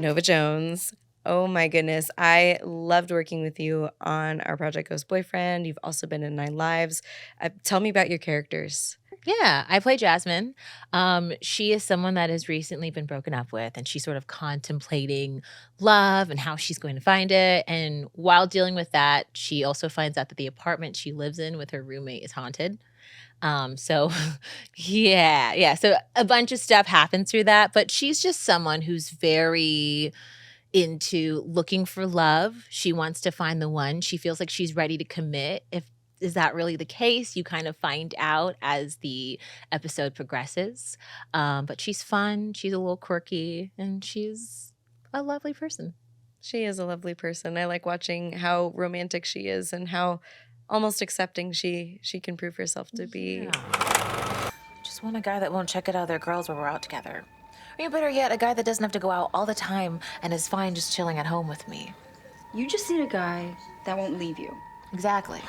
Nova Jones. Oh my goodness. I loved working with you on our project Ghost Boyfriend. You've also been in 9 Lives. Tell me about your characters. Yeah, I play Jasmine. She is someone that has recently been broken up with, and she's sort of contemplating love and how she's going to find it. And while dealing with that, she also finds out that the apartment she lives in with her roommate is haunted. So yeah. So a bunch of stuff happens through that, but she's just someone who's very into looking for love. She wants to find the one. She feels like she's ready to commit. If is that really the case? You kind of find out as the episode progresses. But she's fun. She's a little quirky, and she's a lovely person. She is a lovely person. I like watching how romantic she is and how almost accepting she can prove herself to be. Yeah. Just want a guy that won't check out other girls when we're out together. Or better yet, a guy that doesn't have to go out all the time and is fine just chilling at home with me. You just need a guy that won't leave you. Exactly.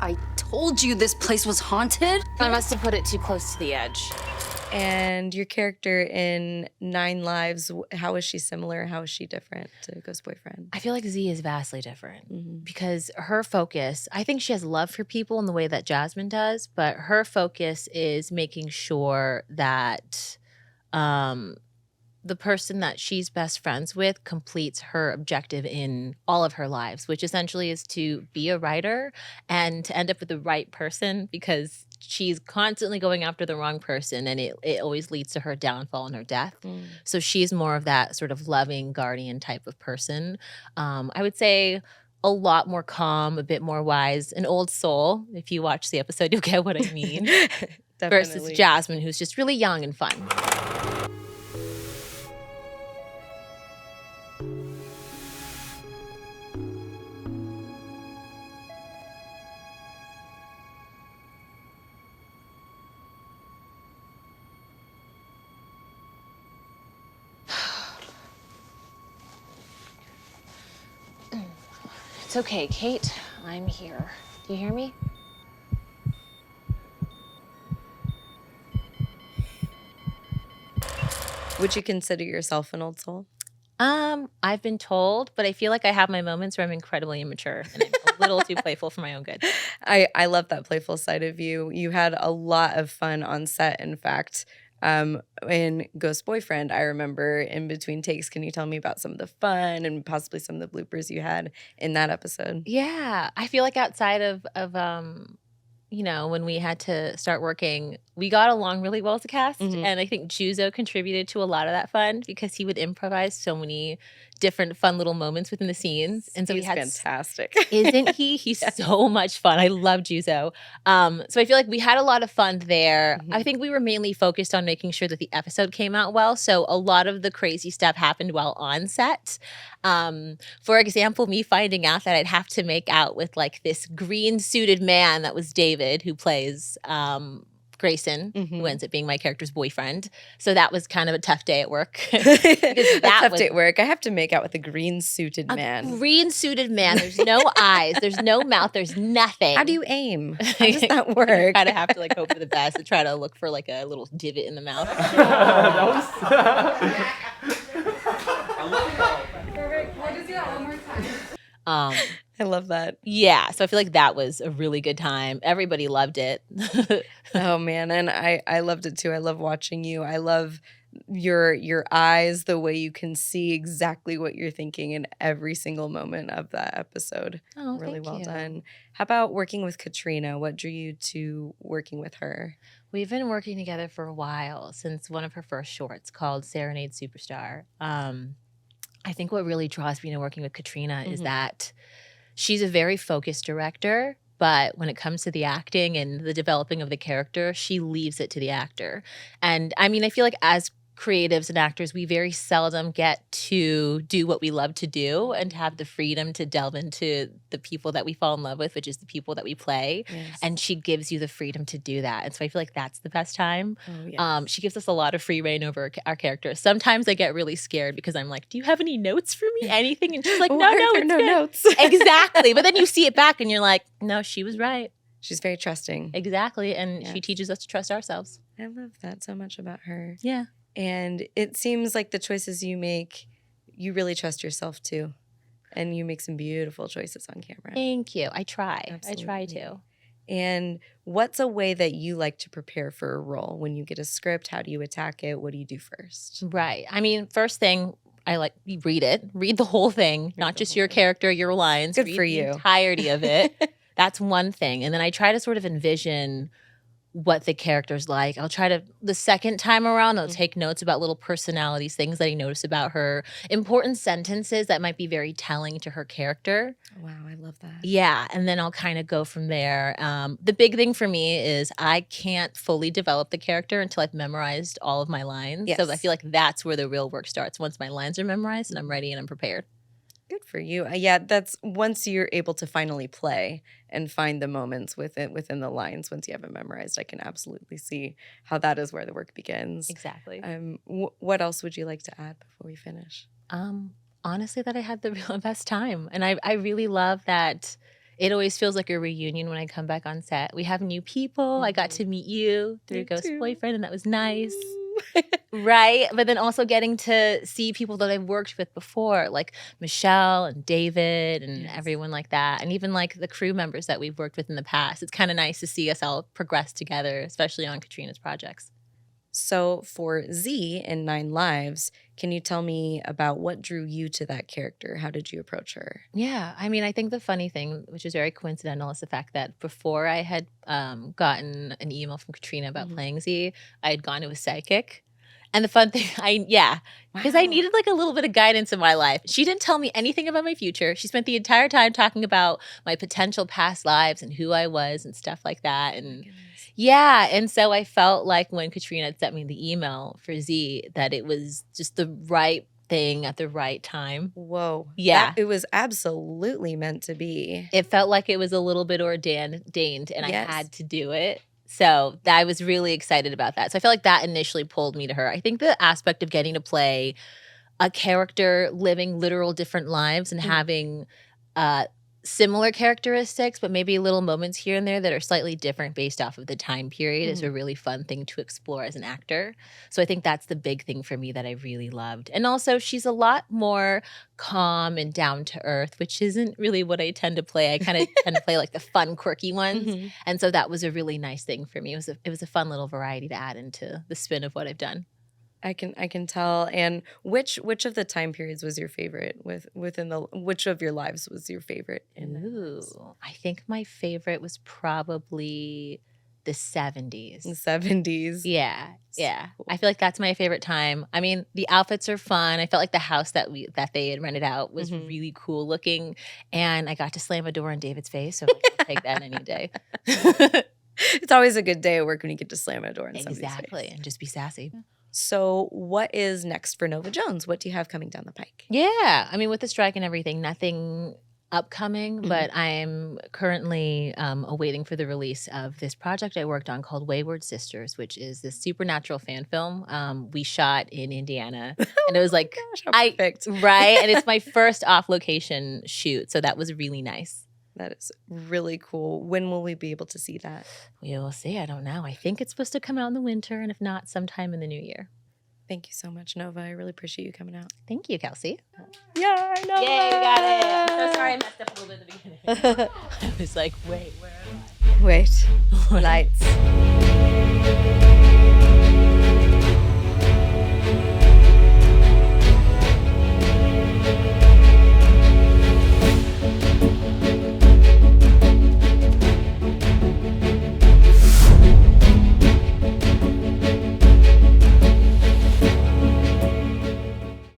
I told you this place was haunted. I must have put it too close to the edge. And your character in 9 Lives, how is she similar? How is she different to Ghost Boyfriend? I feel like Z is vastly different because her focus, I think she has love for people in the way that Jasmine does, but her focus is making sure that the person that she's best friends with completes her objective in all of her lives, which essentially is to be a writer and to end up with the right person, because she's constantly going after the wrong person, and it always leads to her downfall and her death. So she's more of that sort of loving guardian type of person. I would say a lot more calm, a bit more wise, an old soul. If you watch the episode, you'll get what I mean. Versus Jasmine, who's just really young and fun. It's okay, Kate. I'm here. Do you hear me? Would you consider yourself an old soul? I've been told, but I feel like I have my moments where I'm incredibly immature and I'm a little too playful for my own good. I love that playful side of you. You had a lot of fun on set, in fact. In Ghost Boyfriend, I remember in between takes, can you tell me about some of the fun and possibly some of the bloopers you had in that episode? Yeah, I feel like outside of when we had to start working, we got along really well as a cast. And I think Juzo contributed to a lot of that fun because he would improvise so many different fun little moments within the scenes. And so he's fantastic. Isn't he? He's so much fun. I love Juzo. So I feel like we had a lot of fun there. I think we were mainly focused on making sure that the episode came out well. So a lot of the crazy stuff happened while on set. For example, me finding out that I'd have to make out with like this green suited man that was David, who plays Grayson, who ends up being my character's boyfriend. So that was kind of a tough day at work. A tough day at work. I have to make out with a green-suited man. Green-suited man. There's no eyes. There's no mouth. There's nothing. How do you aim? How does that work? You kind of have to like hope for the best and try to look for like a little divot in the mouth. Perfect. We'll just do that one more time. I love that. Yeah, so I feel like that was a really good time. Everybody loved it. Oh man, and I loved it too. I love watching you. I love your eyes, the way you can see exactly what you're thinking in every single moment of that episode. Oh, really thank well you. done. How about working with Katrina? What drew you to working with her? We've been working together for a while, since one of her first shorts called Serenade Superstar. I think what really draws me to working with Katrina is that she's a very focused director, but when it comes to the acting and the developing of the character, she leaves it to the actor. And I mean, I feel like as creatives and actors, we very seldom get to do what we love to do and have the freedom to delve into the people that we fall in love with, which is the people that we play. Yes. And she gives you the freedom to do that. And so I feel like that's the best time. Oh, yes. She gives us a lot of free reign over our characters. Sometimes I get really scared because I'm like, do you have any notes for me? Anything? And she's like, no, it's no good. notes. Exactly. But then you see it back and you're like, no, she was right. She's very trusting. Exactly. And she teaches us to trust ourselves. I love that so much about her. Yeah. And it seems like the choices you make, you really trust yourself too. And you make some beautiful choices on camera. Thank you. I try. Absolutely. I try to. And what's a way that you like to prepare for a role? When you get a script, how do you attack it? What do you do first? Right. I mean, first thing, you read it. Read the whole thing, not just your character, your lines. Good read for the you. entirety of it. That's one thing. And then I try to sort of envision what the character's like. I'll try to, the second time around, I'll take notes about little personalities, things that I notice about her, important sentences that might be very telling to her character. Wow, I love that. Yeah, and then I'll kind of go from there. The big thing for me is I can't fully develop the character until I've memorized all of my lines. Yes. So I feel like that's where the real work starts, once my lines are memorized and I'm ready and I'm prepared. Good for you. Yeah, that's once you're able to finally play and find the moments within the lines. Once you have it memorized, I can absolutely see how that is where the work begins. Exactly. What else would you like to add before we finish? Honestly, that I had the real best time, and I really love that. It always feels like a reunion when I come back on set. We have new people. I got to meet you through Ghost Boyfriend, and that was nice. Right? But then also getting to see people that I've worked with before, like Michelle and David and everyone like that. And even like the crew members that we've worked with in the past. It's kind of nice to see us all progress together, especially on Katrina's projects. So for Z in 9 Lives, can you tell me about what drew you to that character? How did you approach her? Yeah, I mean, I think the funny thing, which is very coincidental, is the fact that before I had gotten an email from Katrina about playing Z, I had gone to a psychic. And the fun thing, because I needed like a little bit of guidance in my life. She didn't tell me anything about my future. She spent the entire time talking about my potential past lives and who I was and stuff like that. And yeah, and so I felt like when Katrina had sent me the email for Z, that it was just the right thing at the right time. Whoa. Yeah. It was absolutely meant to be. It felt like it was a little bit ordained and I had to do it. So I was really excited about that. So I feel like that initially pulled me to her. I think the aspect of getting to play a character living literal different lives and having similar characteristics, but maybe little moments here and there that are slightly different based off of the time period is a really fun thing to explore as an actor. So I think that's the big thing for me that I really loved. And also she's a lot more calm and down to earth, which isn't really what I tend to play. I kind of tend to play like the fun, quirky ones. And so that was a really nice thing for me. It was a fun little variety to add into the spin of what I've done. I can tell. And which of the time periods was your favorite which of your lives was your favorite? I think my favorite was probably the 70s. The 70s. Yeah. Cool. I feel like that's my favorite time. I mean, the outfits are fun. I felt like the house that they had rented out was really cool looking, and I got to slam a door in David's face, so I'll take that any day. It's always a good day at work when you get to slam a door in somebody's face. Exactly, and just be sassy. So what is next for Nova Jones? What do you have coming down the pike? Yeah, I mean, with the strike and everything, nothing upcoming, but I'm currently awaiting for the release of this project I worked on called Wayward Sisters, which is this supernatural fan film we shot in Indiana. And it was like, perfect. Right? And it's my first off-location shoot, so that was really nice. That is really cool. When will we be able to see that? We will see. I don't know. I think it's supposed to come out in the winter, and if not, sometime in the new year. Thank you so much, Nova. I really appreciate you coming out. Thank you, Kelsey. Yeah, I know. Yay, we got it. I'm so sorry I messed up a little bit at the beginning. I was like, wait, where am I? Wait. Lights.